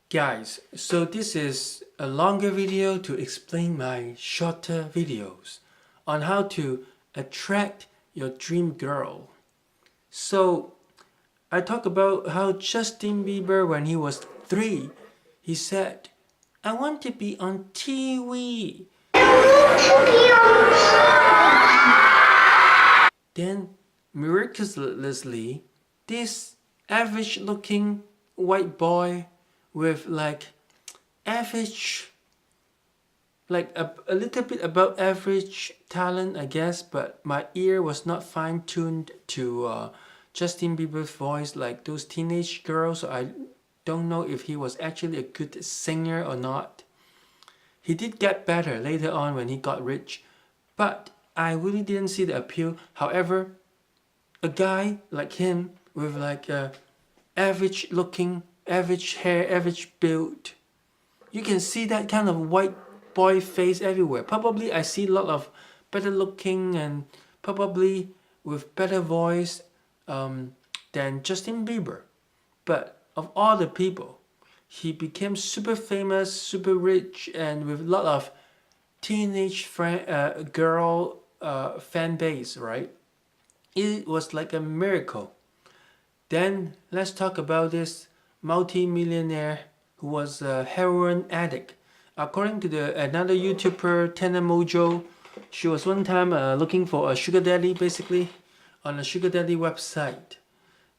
Guys, so this is a longer video to explain my shorter videos on how to attract your dream girl. So I talk about how Justin Bieber, when he was 3, he said, I want to be on TV. Then miraculously, this average looking white boy with average, a little bit above average talent, I guess, but my ear was not fine tuned to Justin Bieber's voice like those teenage girls, so I don't know if he was actually a good singer or not. He did get better later on when he got rich, but I really didn't see the appeal. However, a guy like him with a average looking, average hair, average build, you can see that kind of white boy face everywhere. Probably I see a lot of better looking and probably with better voice than Justin Bieber. But of all the people, he became super famous, super rich, and with a lot of teenage girl fan base, right? It was like a miracle. Then let's talk about this multi-millionaire who was a heroin addict. According to another YouTuber, Tana Mojo, she was one time looking for a sugar daddy, basically, on a sugar daddy website.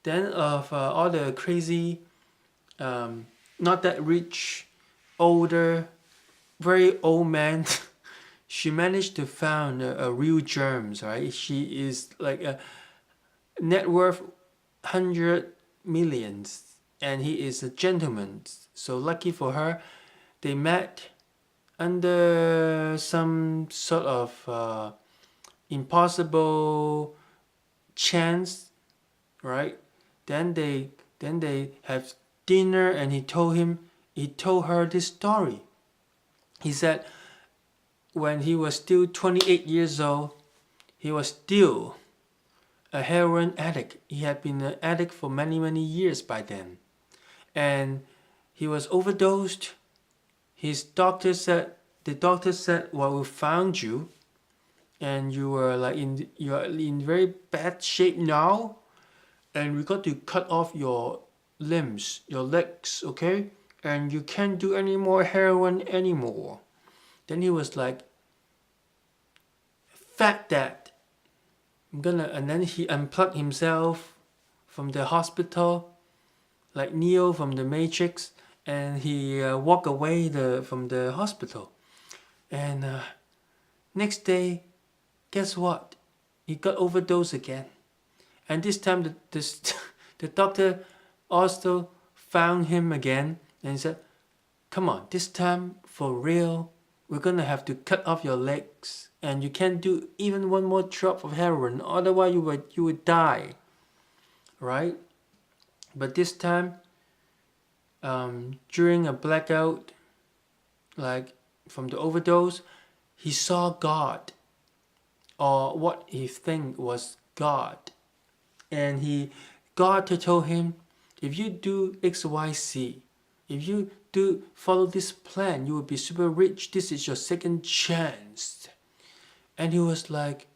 Then of all the crazy, not that rich, older, very old man, she managed to found a real germs, right? She is like a net worth 100 millions, and he is a gentleman. So lucky for her, they met under some sort of impossible chance, right? Then they have dinner, and he told her this story. He said when he was still 28 years old, he was still a heroin addict. He had been an addict for many years by then, and he was overdosed. The doctor said, well, we found you, and you're in very bad shape now, and we got to cut off your limbs, your legs, okay? And you can't do any more heroin anymore. Then he was like, "Fat that. And then he unplugged himself from the hospital, like Neo from the Matrix, and he walked away from the hospital. And next day, guess what? He got overdosed again. And this time the doctor also found him again and said, come on, this time for real, we're gonna have to cut off your legs, and you can't do even one more drop of heroin, otherwise you would die, right? But this time, during a blackout, like from the overdose, he saw God, or what he think was God, and God told him, if you do XYZ, if you do follow this plan, you will be super rich. This is your second chance. And he was like,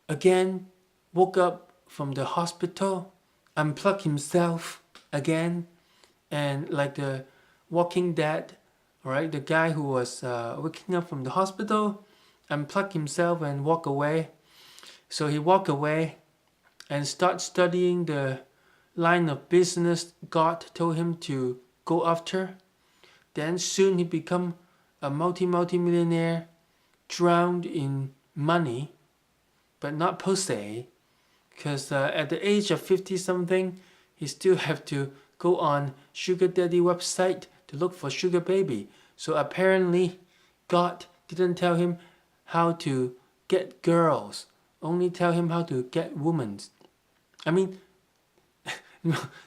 again, woke up from the hospital, unplugged himself again, and like the Walking Dead, right? The guy who was waking up from the hospital, unplugged himself and walk away. So he walked away and start studying the line of business God told him to go after. Then soon he become a multi-millionaire, drowned in money, but not per se, because at the age of 50 something, he still have to go on sugar daddy website to look for sugar baby. So apparently God didn't tell him how to get girls, only tell him how to get women. I mean,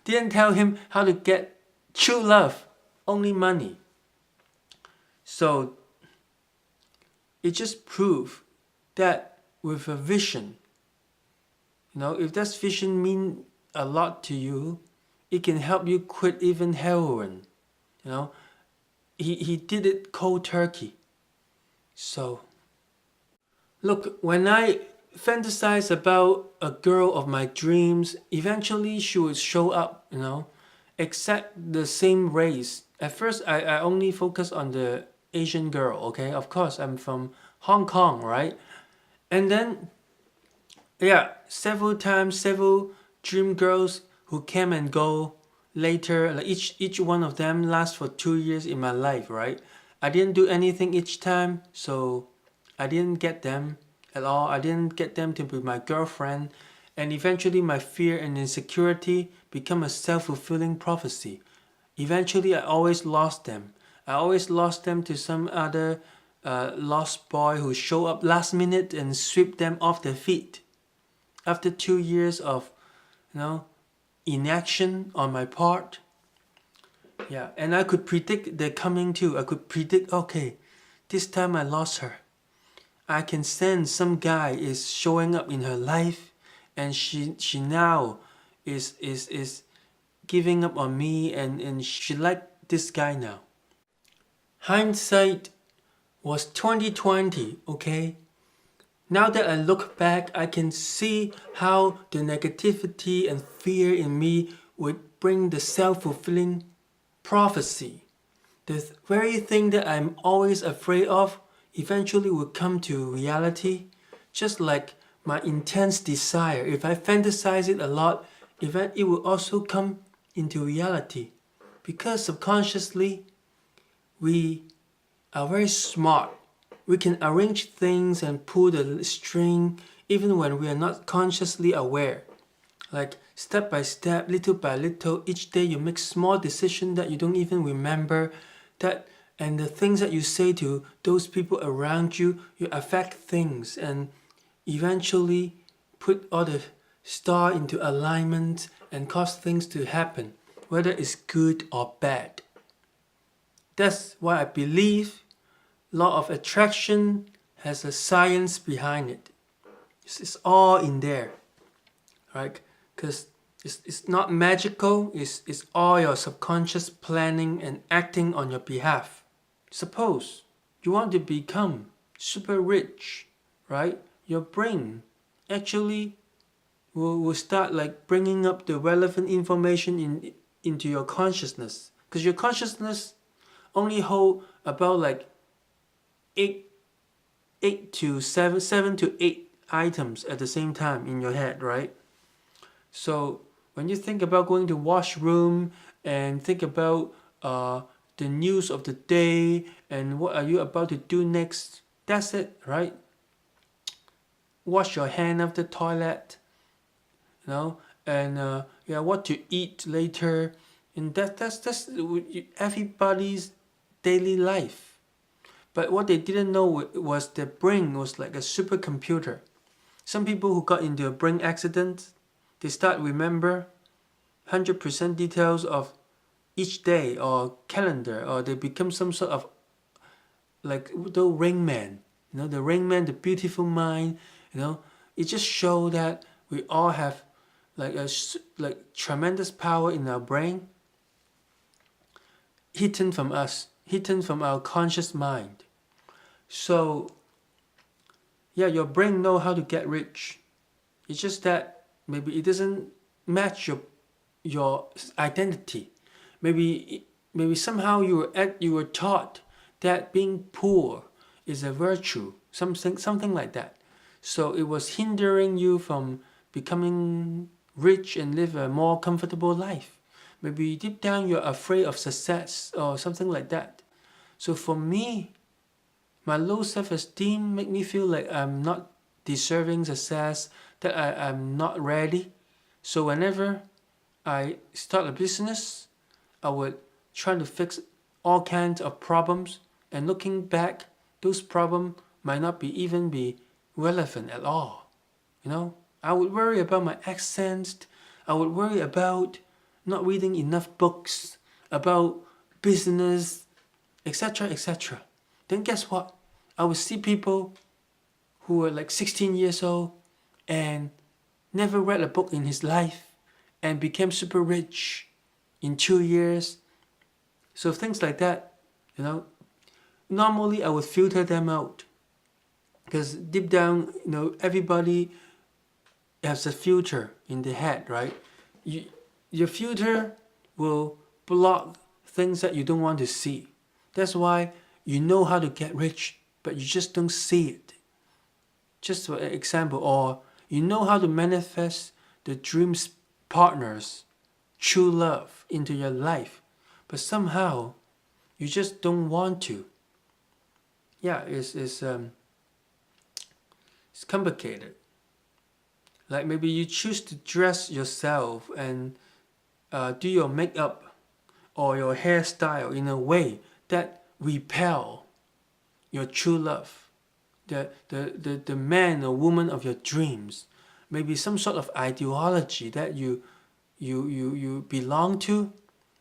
didn't tell him how to get true love, only money. So it just proved that with a vision, if that vision mean a lot to you, it can help you quit even heroin. You know, he did it cold turkey. So, look, when I fantasize about a girl of my dreams, eventually she would show up, you know, except the same race. At first, I only focus on the Asian girl, okay? Of course, I'm from Hong Kong, right? And then, yeah, several times, several dream girls who came and go later, like each one of them lasts for 2 years in my life, right? I didn't do anything each time, so I didn't get them at all. I didn't get them to be my girlfriend, and eventually my fear and insecurity become a self-fulfilling prophecy. Eventually, I always lost them. I always lost them to some other lost boy who show up last minute and sweep them off their feet. After 2 years of, you know, inaction on my part, yeah, and I could predict their coming too. I could predict, okay, this time I lost her. I can sense some guy is showing up in her life, and she now is giving up on me, and she like this guy now. Hindsight was 2020, okay? Now that I look back, I can see how the negativity and fear in me would bring the self-fulfilling prophecy. The very thing that I'm always afraid of eventually will come to reality, just like my intense desire. If I fantasize it a lot, it will also come into reality. Because subconsciously, we are very smart. We can arrange things and pull the string even when we are not consciously aware. Like step by step, little by little, each day you make small decisions that you don't even remember, and the things that you say to those people around you, you affect things and eventually put all the star into alignment and cause things to happen, whether it's good or bad. That's why I believe law of attraction has a science behind it. It's all in there, right? Because it's not magical, it's all your subconscious planning and acting on your behalf. Suppose you want to become super rich, right? Your brain actually will start like bringing up the relevant information into your consciousness, because your consciousness only hold about like seven to eight items at the same time in your head, right? So when you think about going to washroom and think about the news of the day and what are you about to do next, that's it, right? Wash your hand after toilet, you know, and yeah, what to eat later, and that's everybody's daily life. But what they didn't know was their brain was like a supercomputer. Some people who got into a brain accident, they start remember 100% details of each day or calendar, or they become some sort of like the Rain Man. You know, the Rain Man, the beautiful mind. You know, it just shows that we all have like like tremendous power in our brain, hidden from us, hidden from our conscious mind. So yeah, your brain know how to get rich. It's just that maybe it doesn't match your identity. Maybe somehow you were taught that being poor is a virtue, something like that. So it was hindering you from becoming rich and live a more comfortable life. Maybe deep down you're afraid of success or something like that. So for me, my low self-esteem make me feel like I'm not deserving success, that I'm not ready. So whenever I start a business, I would try to fix all kinds of problems, and looking back, those problems might not be relevant at all. You know, I would worry about my accents. I would worry about not reading enough books about business, etc., etc. Then guess what? I would see people who were like 16 years old and never read a book in his life and became super rich in 2 years. So things like that, normally I would filter them out, because deep down, everybody has a filter in the head, right? Your filter will block things that you don't want to see. That's why you know how to get rich, but you just don't see it. Just for example, or you know how to manifest the dreams partners, true love into your life, but somehow you just don't want to. Yeah, it's complicated. Like maybe you choose to dress yourself and do your makeup or your hairstyle in a way that repel your true love, the man or woman of your dreams. Maybe some sort of ideology that you belong to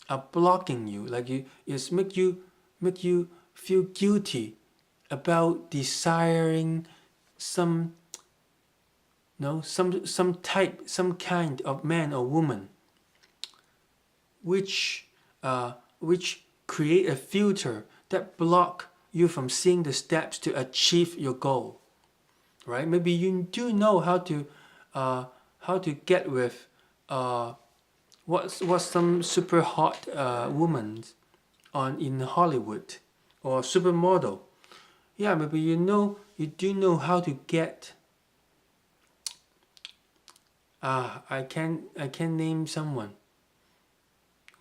are blocking you. Like it's make you feel guilty about desiring some some kind of man or woman, which create a filter that block you from seeing the steps to achieve your goal, right? Maybe you do know how to get with what's some super hot woman in Hollywood or supermodel. Yeah, maybe you do know how to get. I can name someone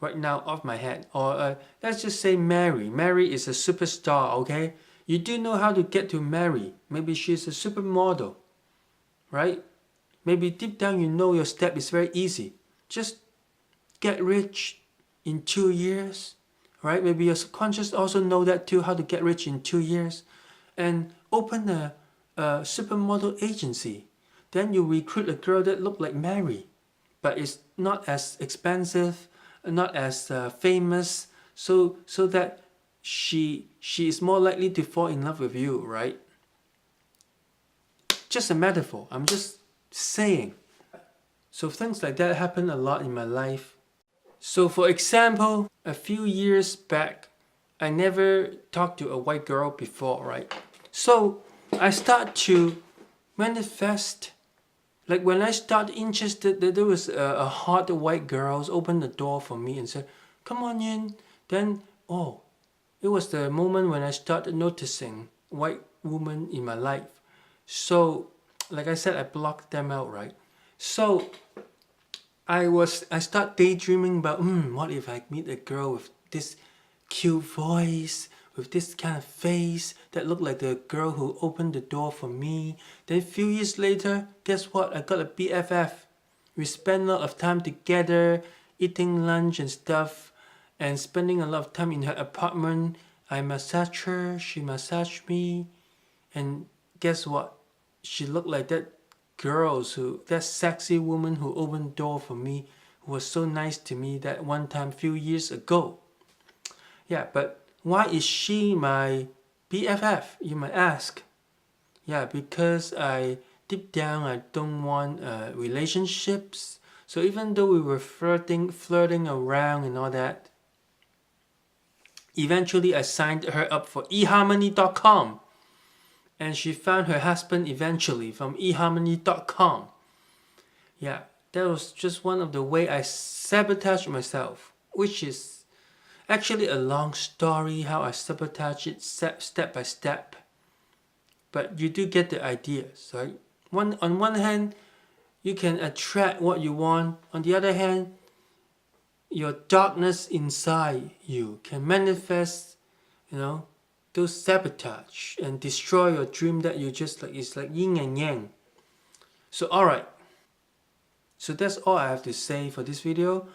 right now off my head. Or let's just say Mary. Mary is a superstar, okay? You do know how to get to Mary. Maybe she's a supermodel, right? Maybe deep down you know your step is very easy. Just get rich in 2 years, right? Maybe your subconscious also know that too, how to get rich in 2 years. And open a supermodel agency. Then you recruit a girl that look like Mary, but it's not as expensive, not as famous, so that she is more likely to fall in love with you, right? Just a metaphor. I'm just saying. So things like that happen a lot in my life. So for example, a few years back, I never talked to a white girl before, right? So I start to manifest. Like when I start interested, there was a hot white girl opened the door for me and said, "Come on in." Then, it was the moment when I started noticing white women in my life. So, like I said, I blocked them out, right? So, I start daydreaming about, what if I meet a girl with this cute voice, with this kind of face that looked like the girl who opened the door for me. Then a few years later, guess what? I got a BFF. We spent a lot of time together, eating lunch and stuff, and spending a lot of time in her apartment. I massaged her, she massaged me, and guess what? She looked like that that sexy woman who opened the door for me, who was so nice to me that one time few years ago. Yeah, but why is she my BFF, you might ask? Yeah, because deep down I don't want relationships. So even though we were flirting around and all that, eventually I signed her up for eharmony.com. And she found her husband eventually from eharmony.com. Yeah, that was just one of the way I sabotaged myself, which is actually a long story how I sabotage it step by step. But you do get the ideas, right? On one hand, you can attract what you want. On the other hand, your darkness inside you can manifest, those sabotage and destroy your dream that you just like. It's like yin and yang. So alright. So that's all I have to say for this video.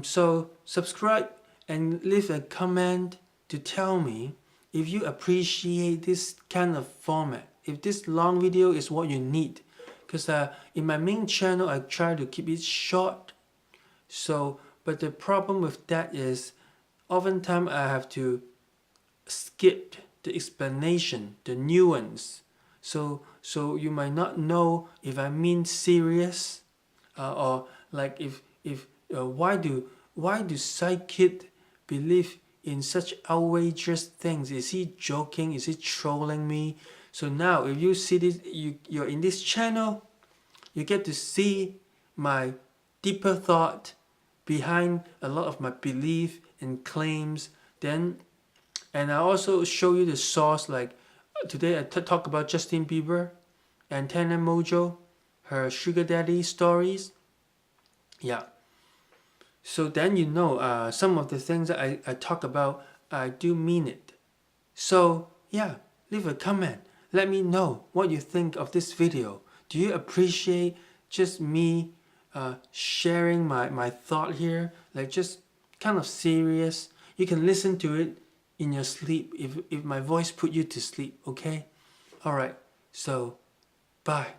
So subscribe and leave a comment to tell me if you appreciate this kind of format, if this long video is what you need. Because in my main channel I try to keep it short. So, but the problem with that is oftentimes I have to skip the explanation, the nuance. So you might not know if I mean serious, or like if why do psychic believe in such outrageous things? Is he joking? Is he trolling me? So now if you see this, you're in this channel, you get to see my deeper thought behind a lot of my belief and claims. Then, and I also show you the source, like today I talk about Justin Bieber, Antenna Mojo, her sugar daddy stories. Yeah. So then you know some of the things that I talk about, I do mean it. So yeah, leave a comment. Let me know what you think of this video. Do you appreciate just me sharing my thought here? Like just kind of serious. You can listen to it in your sleep if my voice put you to sleep, okay? Alright, so bye.